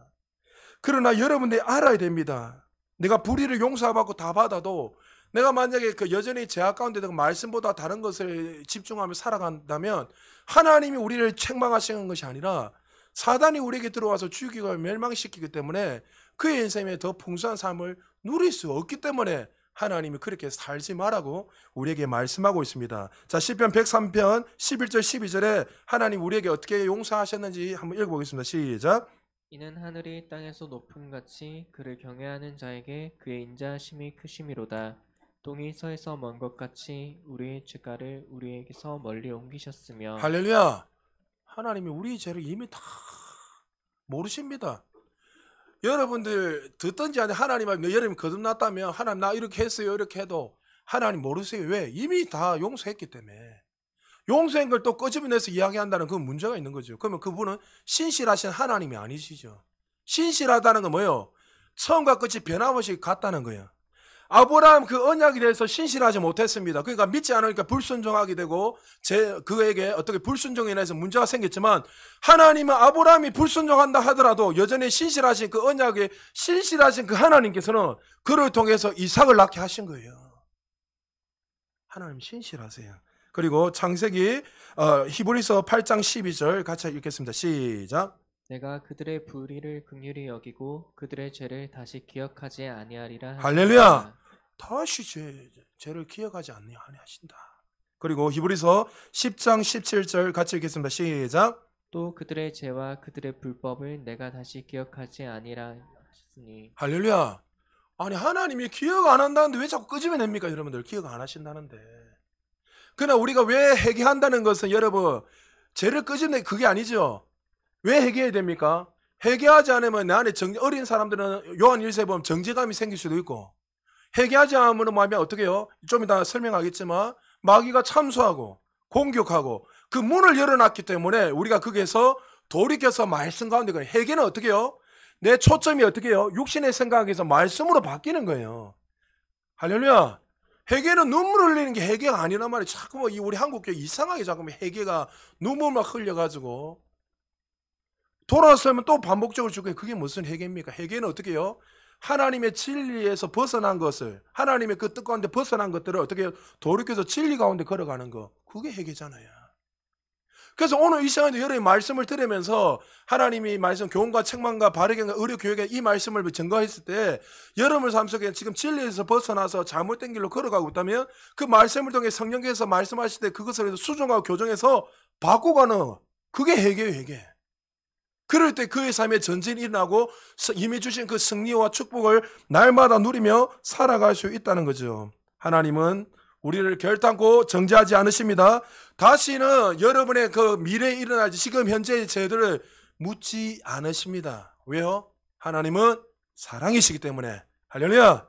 그러나 여러분들이 알아야 됩니다. 내가 불의를 용서받고 다 받아도 내가 만약에 그 여전히 죄악 가운데 말씀보다 다른 것을 집중하며 살아간다면 하나님이 우리를 책망하시는 것이 아니라 사단이 우리에게 들어와서 죽이고 멸망시키기 때문에 그의 인생에 더 풍성한 삶을 누릴 수 없기 때문에 하나님이 그렇게 살지 말라고 우리에게 말씀하고 있습니다. 자, 시편 103편 11절 12절에 하나님 우리에게 어떻게 용서하셨는지 한번 읽어보겠습니다. 시작. 이는 하늘이 땅에서 높음 같이 그를 경외하는 자에게 그의 인자하심이 크심이로다. 동이 서에서 먼 것 같이 우리의 죄가를 우리에게서 멀리 옮기셨으며. 할렐루야. 하나님이 우리 죄를 이미 다 모르십니다. 여러분들 듣든지 아니 하나님이 여러분이 거듭났다면 하나님 나 이렇게 했어요 이렇게 해도 하나님 모르세요. 왜? 이미 다 용서했기 때문에. 용서한 걸 또 끄집어내서 이야기한다는 그 문제가 있는 거죠. 그러면 그분은 신실하신 하나님이 아니시죠. 신실하다는 건 뭐예요? 처음과 끝이 변함없이 같다는 거예요. 아브라함 그 언약에 대해서 신실하지 못했습니다. 그러니까 믿지 않으니까 불순종하게 되고 그에게 어떻게 불순종에 인해서 문제가 생겼지만 하나님은 아브라함이 불순종한다 하더라도 여전히 신실하신 그 언약에 신실하신 그 하나님께서는 그를 통해서 이삭을 낳게 하신 거예요. 하나님 신실하세요. 그리고 창세기 히브리서 8장 12절 같이 읽겠습니다. 시작. 내가 그들의 불의를 긍휼히 여기고 그들의 죄를 다시 기억하지 아니하리라. 할렐루야. 다시 죄를 기억하지 아니하신다. 그리고 히브리서 10장 17절 같이 읽겠습니다. 시작. 또 그들의 죄와 그들의 불법을 내가 다시 기억하지 아니라 하셨으니. 할렐루야. 아니 하나님이 기억 안 한다는데 왜 자꾸 끄집어냅니까? 여러분들 기억 안 하신다는데. 그러나 우리가 왜 회개한다는 것은 여러분 죄를 끄집어내 그게 아니죠. 왜 회개해야 됩니까? 회개하지 않으면 내 안에 어린 사람들은 요한 1세 보면 정죄감이 생길 수도 있고 회개하지 않으면 뭐하면 어떻게 해요? 좀 이따 설명하겠지만 마귀가 참소하고 공격하고 그 문을 열어놨기 때문에 우리가 거기에서 돌이켜서 말씀 가운데 회개는 어떻게 해요? 내 초점이 어떻게 해요? 육신의 생각에서 말씀으로 바뀌는 거예요. 할렐루야. 회개는 눈물 흘리는 게 회개가 아니란 말이에요. 자꾸 뭐 우리 한국교회 이상하게 자꾸 회개가 눈물만 흘려가지고 돌아서면 또 반복적으로 죽어요. 그게 무슨 회개입니까? 회개는 어떻게 해요? 하나님의 진리에서 벗어난 것을 하나님의 그 뜻 가운데 벗어난 것들을 어떻게 돌이켜서 진리 가운데 걸어가는 거 그게 회개잖아요. 그래서 오늘 이 시간에 여러분이 말씀을 들으면서 하나님이 말씀 교훈과 책망과 바르게과 의료 교육에 이 말씀을 증거했을 때 여러분 삶 속에 지금 진리에서 벗어나서 잘못된 길로 걸어가고 있다면 그 말씀을 통해 성령께서 말씀하실 때 그것을 수정하고 교정해서 바꾸가는 그게 회개예요. 회개. 그럴 때 그의 삶에 전진이 일어나고 이미 주신 그 승리와 축복을 날마다 누리며 살아갈 수 있다는 거죠. 하나님은 우리를 결단코 정죄하지 않으십니다. 다시는 여러분의 그 미래에 일어날 지금 현재의 죄들을 묻지 않으십니다. 왜요? 하나님은 사랑이시기 때문에. 할렐루야.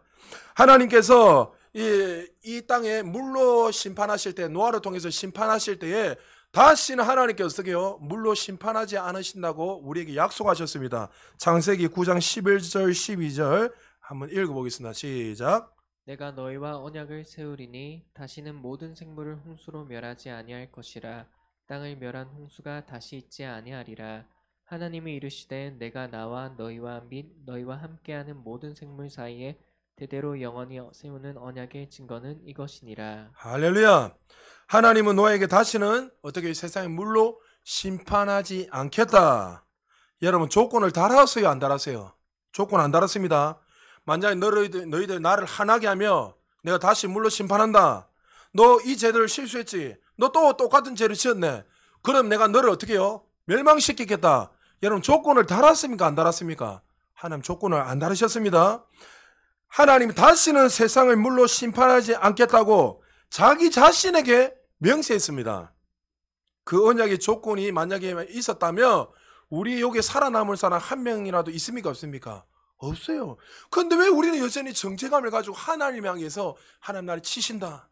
하나님께서 이 땅에 물로 심판하실 때, 노아를 통해서 심판하실 때에 다시는 하나님께서 어떻게 해요? 물로 심판하지 않으신다고 우리에게 약속하셨습니다. 창세기 9장 11절 12절 한번 읽어보겠습니다. 시작. 내가 너희와 언약을 세우리니 다시는 모든 생물을 홍수로 멸하지 아니할 것이라. 땅을 멸한 홍수가 다시 있지 아니하리라. 하나님이 이르시되 내가 나와 너희와 및 너희와 함께하는 모든 생물 사이에 대대로 영원히 세우는 언약의 증거는 이것이니라. 할렐루야. 하나님은 노아에게 다시는 어떻게 세상의 물로 심판하지 않겠다. 여러분 조건을 달았어요, 안 달았어요? 조건 안 달았습니다. 만약에 너희들 나를 화나게 하며 내가 다시 물로 심판한다. 너 이 죄를 실수했지. 너 또 똑같은 죄를 지었네. 그럼 내가 너를 어떻게 해요? 멸망시키겠다. 여러분 조건을 달았습니까, 안 달았습니까? 하나님 조건을 안 달으셨습니다. 하나님이 다시는 세상을 물로 심판하지 않겠다고 자기 자신에게 명세했습니다. 그 언약의 조건이 만약에 있었다면 우리 여기에 살아남을 사람 한 명이라도 있습니까, 없습니까? 없어요. 그런데 왜 우리는 여전히 정죄감을 가지고 하나님 향해서 하나님 나를 치신다.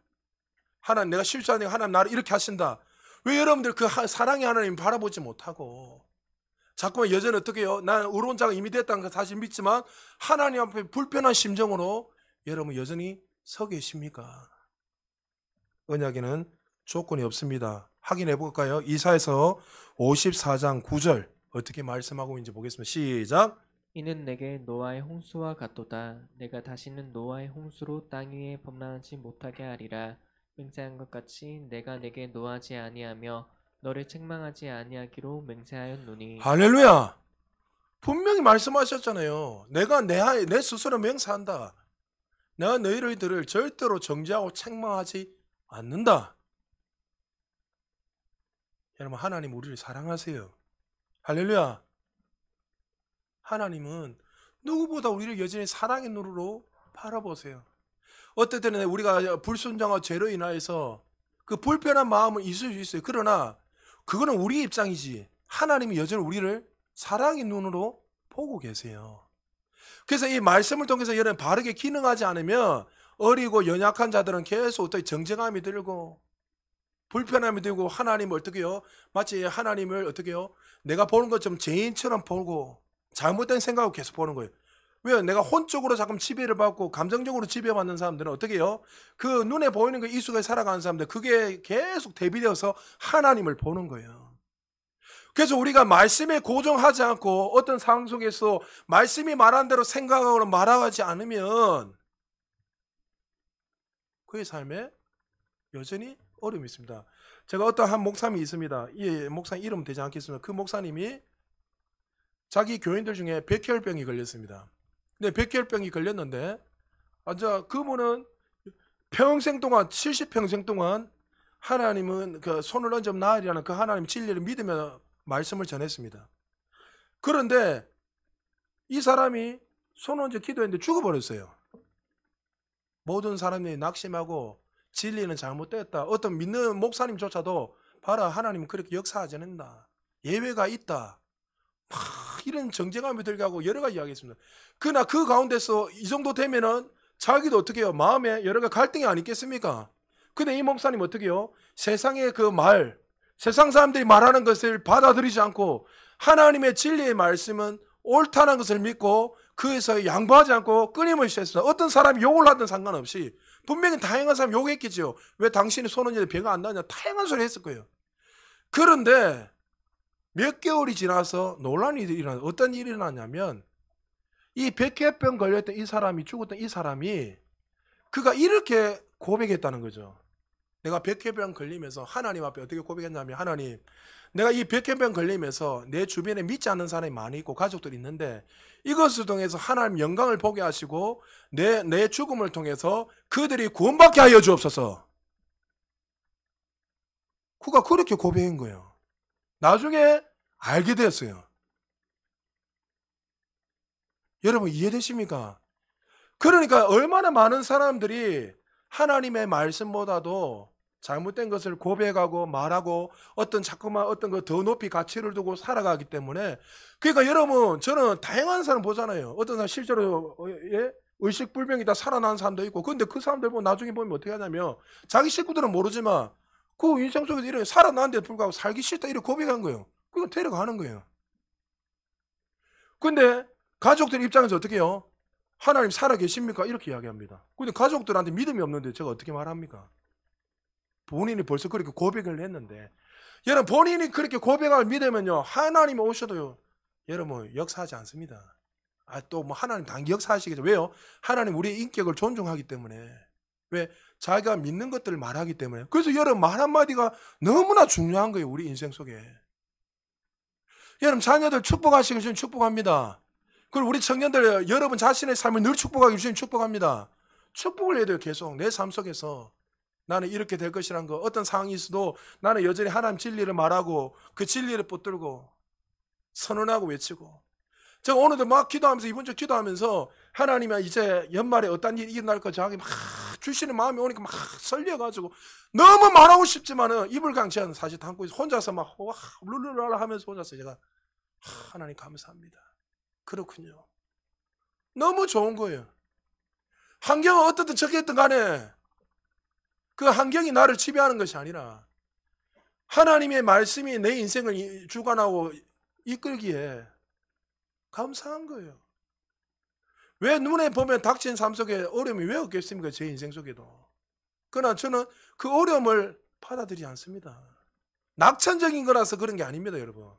하나님 내가 실수하니까 하나님 나를 이렇게 하신다. 왜 여러분들 그 사랑의 하나님 바라보지 못하고 자꾸만 여전히 어떻게 해요? 난 의로운 자가 이미 됐다는 걸 사실 믿지만 하나님 앞에 불편한 심정으로 여러분 여전히 서 계십니까? 언약에는 조건이 없습니다. 확인해 볼까요? 이사야서 54장 9절 어떻게 말씀하고 있는지 보겠습니다. 시작. 이는 내게 노아의 홍수와 같도다. 내가 다시는 노아의 홍수로 땅 위에 범람하지 못하게 하리라. 맹세한 것 같이 내가 내게 노하지 아니하며 너를 책망하지 아니하기로 맹세하였노니. 할렐루야. 분명히 말씀하셨잖아요. 내가 내 스스로 맹세한다. 내가 너희들을 절대로 정죄하고 책망하지 않는다. 여러분 하나님 우리를 사랑하세요. 할렐루야. 하나님은 누구보다 우리를 여전히 사랑의 눈으로 바라보세요. 어떨 때는 우리가 불순종과 죄로 인하여서 그 불편한 마음은 있을 수 있어요. 그러나 그거는 우리 입장이지 하나님이 여전히 우리를 사랑의 눈으로 보고 계세요. 그래서 이 말씀을 통해서 여러분 바르게 기능하지 않으면 어리고 연약한 자들은 계속 어떻게 정죄감이 들고 불편함이 들고 하나님을 어떻게 해요? 마치 하나님을 어떻게 해요? 내가 보는 것처럼 죄인처럼 보고 잘못된 생각을 계속 보는 거예요. 왜요? 내가 혼적으로 자꾸 지배를 받고 감정적으로 지배받는 사람들은 어떻게 해요? 그 눈에 보이는 거 익숙하게 살아가는 사람들 그게 계속 대비되어서 하나님을 보는 거예요. 그래서 우리가 말씀에 고정하지 않고 어떤 상황 속에서 말씀이 말한 대로 생각하고 말하지 않으면 그의 삶에 여전히 어려움이 있습니다. 제가 어떤 한 목사님이 있습니다. 이 목사님 이름 되지 않겠습니다. 그 목사님이 자기 교인들 중에 백혈병이 걸렸습니다. 근데 백혈병이 걸렸는데 그분은 평생 동안 70평생 동안 하나님은 그 손을 얹으면 나으리라는 그 하나님 진리를 믿으며 말씀을 전했습니다. 그런데 이 사람이 손을 얹어 기도했는데 죽어버렸어요. 모든 사람들이 낙심하고 진리는 잘못됐다. 어떤 믿는 목사님조차도 봐라 하나님은 그렇게 역사하지 않는다. 예외가 있다. 막 이런 정죄감이 들게 하고 여러 가지 이야기했습니다. 그러나 그 가운데서 이 정도 되면은 자기도 어떻게 해요? 마음에 여러 가지 갈등이 아니겠습니까? 근데 이 목사님 어떻게 해요? 세상의 그 말, 세상 사람들이 말하는 것을 받아들이지 않고 하나님의 진리의 말씀은 옳다는 것을 믿고 그에서 양보하지 않고 끊임없이 했습니다. 어떤 사람이 욕을 하든 상관없이 분명히 다양한 사람이 욕했겠죠. 왜 당신이 손 얹는데 병이 안 나냐? 다양한 소리 했을 거예요. 그런데 몇 개월이 지나서 논란이 일어나요. 어떤 일이 일어나냐면 이 백혈병 걸렸던 이 사람이 죽었던 이 사람이 그가 이렇게 고백했다는 거죠. 내가 백혈병 걸리면서 하나님 앞에 어떻게 고백했냐면 하나님 내가 이 백혈병 걸리면서 내 주변에 믿지 않는 사람이 많이 있고 가족들이 있는데 이것을 통해서 하나님 영광을 보게 하시고 내 죽음을 통해서 그들이 구원받게 하여 주옵소서. 그가 그렇게 고백한 거예요. 나중에 알게 되었어요. 여러분 이해되십니까? 그러니까 얼마나 많은 사람들이 하나님의 말씀보다도 잘못된 것을 고백하고 말하고 자꾸만 어떤 거 더 높이 가치를 두고 살아가기 때문에, 그러니까 여러분, 저는 다양한 사람 보잖아요. 어떤 사람 실제로 의식불명이다 살아난 사람도 있고, 근데 그 사람들 보면 나중에 보면 어떻게 하냐면 자기 식구들은 모르지만 그 인생 속에서 이렇게 살아났는데도 불구하고 살기 싫다 이렇게 고백한 거예요. 그거 데려가는 거예요. 근데 가족들 입장에서 어떻게 해요? 하나님 살아계십니까? 이렇게 이야기합니다. 근데 가족들한테 믿음이 없는데 제가 어떻게 말합니까? 본인이 벌써 그렇게 고백을 했는데, 여러분, 본인이 그렇게 고백을 믿으면요, 하나님이 오셔도요, 여러분, 역사하지 않습니다. 또 뭐 하나님 당연히 역사하시겠죠. 왜요? 하나님 우리의 인격을 존중하기 때문에. 왜? 자기가 믿는 것들을 말하기 때문에. 그래서 여러분, 말 한마디가 너무나 중요한 거예요, 우리 인생 속에. 여러분, 자녀들 축복하시길 주님 축복합니다. 그리고 우리 청년들, 여러분 자신의 삶을 늘 축복하길 주님 축복합니다. 축복을 해야 돼요, 계속. 내 삶 속에서. 나는 이렇게 될 것이란 거, 어떤 상황이 있어도 나는 여전히 하나님 진리를 말하고 그 진리를 붙들고 선언하고 외치고. 제가 오늘도 막 기도하면서, 이번 주 기도하면서 하나님이 이제 연말에 어떤 일이 일어날 거 자기 막 주시는 마음이 오니까 막 설레가지고 너무 말하고 싶지만은 입을 강치하는 사실 담고 혼자서 막 룰루랄라 하면서 혼자서 제가 하나님 감사합니다. 그렇군요. 너무 좋은 거예요. 환경은 어떻든 적겠든 간에 그 환경이 나를 지배하는 것이 아니라 하나님의 말씀이 내 인생을 주관하고 이끌기에 감사한 거예요. 왜 눈에 보면 닥친 삶 속에 어려움이 왜 없겠습니까? 제 인생 속에도. 그러나 저는 그 어려움을 받아들이지 않습니다. 낙천적인 거라서 그런 게 아닙니다, 여러분.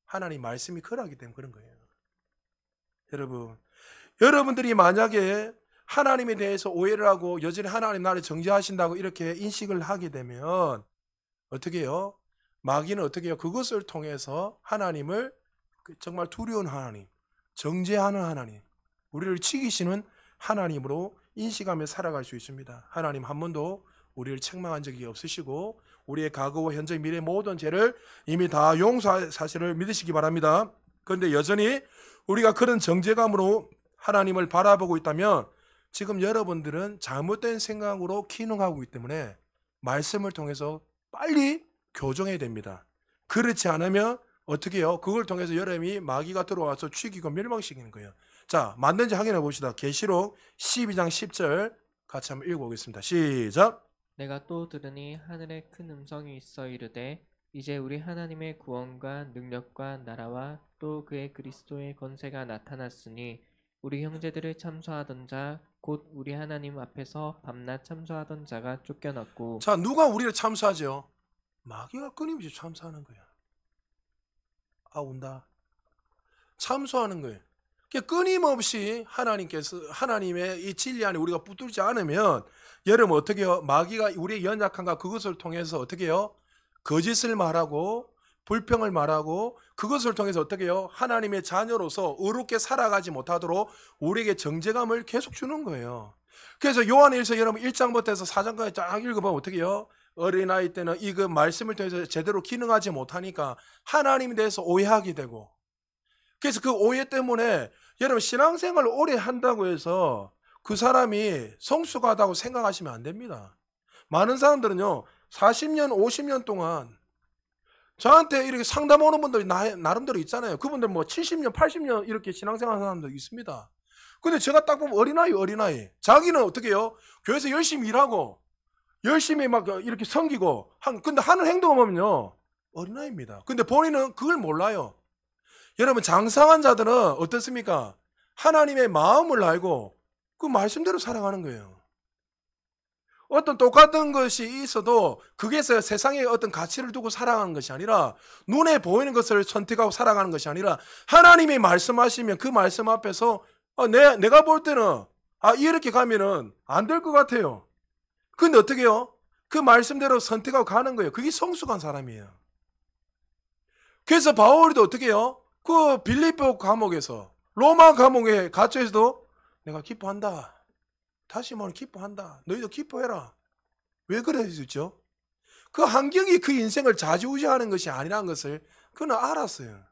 하나님 말씀이 그러하기 때문에 그런 거예요. 여러분, 여러분들이 만약에 하나님에 대해서 오해를 하고 여전히 하나님 나를 정죄하신다고 이렇게 인식을 하게 되면 어떻게 해요? 마귀는 어떻게 해요? 그것을 통해서 하나님을 정말 두려운 하나님, 정죄하는 하나님, 우리를 치기시는 하나님으로 인식하며 살아갈 수 있습니다. 하나님 한 번도 우리를 책망한 적이 없으시고 우리의 과거와 현재 미래 모든 죄를 이미 다 용서할 사실을 믿으시기 바랍니다. 그런데 여전히 우리가 그런 정죄감으로 하나님을 바라보고 있다면 지금 여러분들은 잘못된 생각으로 기능하고 있기 때문에 말씀을 통해서 빨리 교정해야 됩니다. 그렇지 않으면 어떻게 해요? 그걸 통해서 여러분이 마귀가 들어와서 죽이고 멸망시키는 거예요. 자, 맞는지 확인해 봅시다. 계시록 12장 10절 같이 한번 읽어보겠습니다. 시작. 내가 또 들으니 하늘에 큰 음성이 있어 이르되 이제 우리 하나님의 구원과 능력과 나라와 또 그의 그리스도의 권세가 나타났으니 우리 형제들을 참소하던 자 곧 우리 하나님 앞에서 밤낮 참소하던 자가 쫓겨났고. 자, 누가 우리를 참소하죠? 마귀가 끊임없이 참소하는 거야. 온다. 참소하는 거예요. 끊임없이 하나님께서 하나님의 이 진리 안에 우리가 붙들지 않으면 여러분 어떻게 해요? 마귀가 우리의 연약함과 그것을 통해서 어떻게 해요? 거짓을 말하고 불평을 말하고 그것을 통해서 어떻게 해요? 하나님의 자녀로서 의롭게 살아가지 못하도록 우리에게 정죄감을 계속 주는 거예요. 그래서 요한일서 여러분 1장부터 해서 4장까지 쫙 읽어보면 어떻게 해요? 어린아이 때는 이 그 말씀을 통해서 제대로 기능하지 못하니까 하나님에 대해서 오해하게 되고, 그래서 그 오해 때문에 여러분 신앙생활을 오래 한다고 해서 그 사람이 성숙하다고 생각하시면 안 됩니다. 많은 사람들은요 40년 50년 동안 저한테 이렇게 상담 오는 분들이 나름대로 있잖아요. 그분들 뭐 70년 80년 이렇게 신앙생활 하는 사람도 있습니다. 근데 제가 딱 보면 어린아이 자기는 어떻게 해요? 교회에서 열심히 일하고 열심히 막 이렇게 섬기고 근데 하는 행동을 보면요 어린아이입니다. 근데 본인은 그걸 몰라요. 여러분 장성한 자들은 어떻습니까? 하나님의 마음을 알고 그 말씀대로 살아가는 거예요. 어떤 똑같은 것이 있어도 그게 세상에 어떤 가치를 두고 살아가는 것이 아니라 눈에 보이는 것을 선택하고 살아가는 것이 아니라 하나님이 말씀하시면 그 말씀 앞에서 내가 볼 때는 이렇게 가면은 안 될 것 같아요. 근데 어떻게 해요? 그 말씀대로 선택하고 가는 거예요. 그게 성숙한 사람이에요. 그래서 바울도 어떻게 해요? 그 빌립보 감옥에서 로마 감옥에 갇혀있어도 내가 기뻐한다. 다시 말하면 기뻐한다. 너희도 기뻐해라. 왜 그랬었죠? 그 환경이 그 인생을 좌지우지하는 것이 아니라는 것을 그는 알았어요.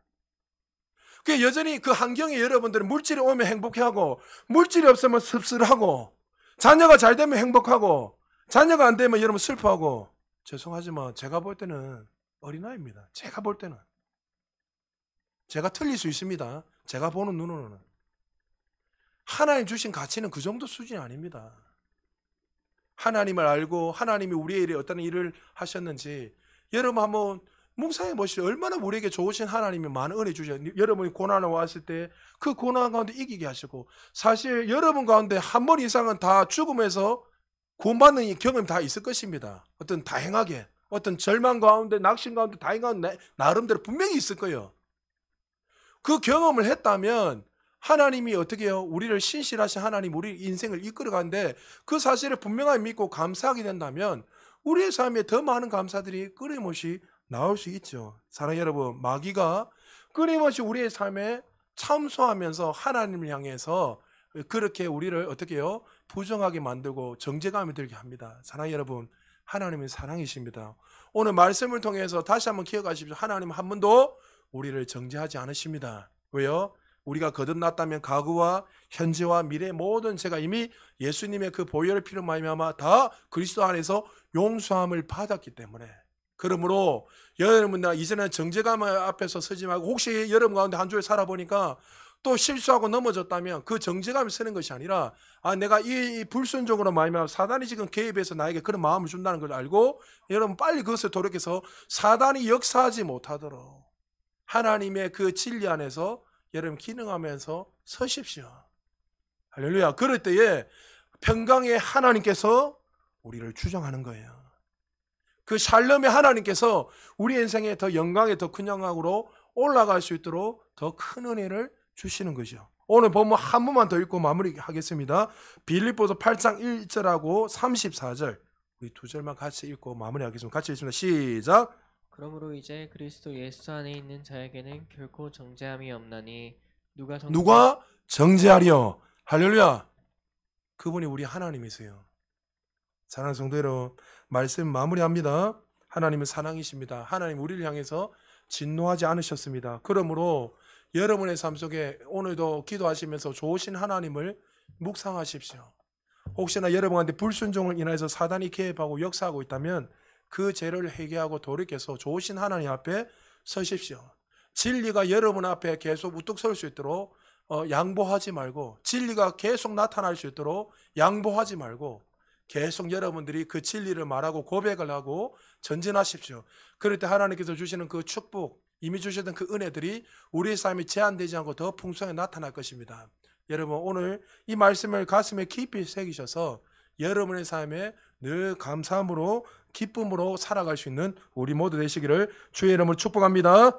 그 여전히 그 환경에 여러분들은 물질이 오면 행복해하고 물질이 없으면 씁쓸하고 자녀가 잘 되면 행복하고 자녀가 안 되면 여러분 슬퍼하고. 죄송하지만 제가 볼 때는 어린아이입니다. 제가 볼 때는. 제가 틀릴 수 있습니다. 제가 보는 눈으로는. 하나님 주신 가치는 그 정도 수준이 아닙니다. 하나님을 알고 하나님이 우리에게 어떤 일을 하셨는지 여러분 한번 묵상해 보시죠. 얼마나 우리에게 좋으신 하나님이 많은 은혜 주셨는지. 여러분이 고난을 왔을 때 그 고난 가운데 이기게 하시고, 사실 여러분 가운데 한 번 이상은 다 죽음에서 구원받는 경험이 다 있을 것입니다. 어떤 다행하게, 어떤 절망 가운데, 낙심 가운데, 다행한 나름대로 분명히 있을 거예요. 그 경험을 했다면 하나님이 어떻게 해요? 우리를 신실하신 하나님, 우리 인생을 이끌어가는데 그 사실을 분명하게 믿고 감사하게 된다면 우리의 삶에 더 많은 감사들이 끊임없이 나올 수 있죠. 사랑하는 여러분, 마귀가 끊임없이 우리의 삶에 참소하면서 하나님을 향해서 그렇게 우리를 어떻게 해요? 부정하게 만들고 정죄감이 들게 합니다. 사랑하는 여러분, 하나님은 사랑이십니다. 오늘 말씀을 통해서 다시 한번 기억하십시오. 하나님은 한 번도 우리를 정죄하지 않으십니다. 왜요? 우리가 거듭났다면 과거와 현재와 미래 모든 죄가 이미 예수님의 그 보혈의 피로 말미암아 다 그리스도 안에서 용서함을 받았기 때문에. 그러므로 여러분들 이제는 정죄감 앞에서 서지 말고, 혹시 여러분 가운데 한 주에 살아보니까 또 실수하고 넘어졌다면 그 정죄감이 서는 것이 아니라, 내가 이 불순종으로 말미암아 사단이 지금 개입해서 나에게 그런 마음을 준다는 걸 알고 여러분 빨리 그것을 돌이켜서 사단이 역사하지 못하도록 하나님의 그 진리 안에서 여러분 기능하면서 서십시오. 할렐루야. 그럴 때에 평강의 하나님께서 우리를 주장하는 거예요. 그 샬롬의 하나님께서 우리 인생에 더 영광에 더 큰 영광으로 올라갈 수 있도록 더 큰 은혜를 주시는 거죠. 오늘 본문 한 번만 더 읽고 마무리하겠습니다. 빌립보서 8장 1절하고 34절 우리 두 절만 같이 읽고 마무리하겠습니다. 같이 읽습니다. 시작. 그러므로 이제 그리스도 예수 안에 있는 자에게는 결코 정죄함이 없나니 누가 정죄하리요? 할렐루야. 그분이 우리 하나님이세요. 사랑하는 성도 여러분, 말씀 마무리합니다. 하나님은 사랑이십니다. 하나님 우리를 향해서 진노하지 않으셨습니다. 그러므로 여러분의 삶 속에 오늘도 기도하시면서 좋으신 하나님을 묵상하십시오. 혹시나 여러분한테 불순종을 인해서 사단이 개입하고 역사하고 있다면 그 죄를 회개하고 돌이켜서 좋으신 하나님 앞에 서십시오. 진리가 여러분 앞에 계속 우뚝 설 수 있도록 양보하지 말고, 진리가 계속 나타날 수 있도록 양보하지 말고 계속 여러분들이 그 진리를 말하고 고백을 하고 전진하십시오. 그럴 때 하나님께서 주시는 그 축복, 이미 주셨던 그 은혜들이 우리의 삶이 제한되지 않고 더 풍성하게 나타날 것입니다. 여러분, 오늘 이 말씀을 가슴에 깊이 새기셔서 여러분의 삶에 늘 감사함으로 기쁨으로 살아갈 수 있는 우리 모두 되시기를 주의 이름으로 축복합니다.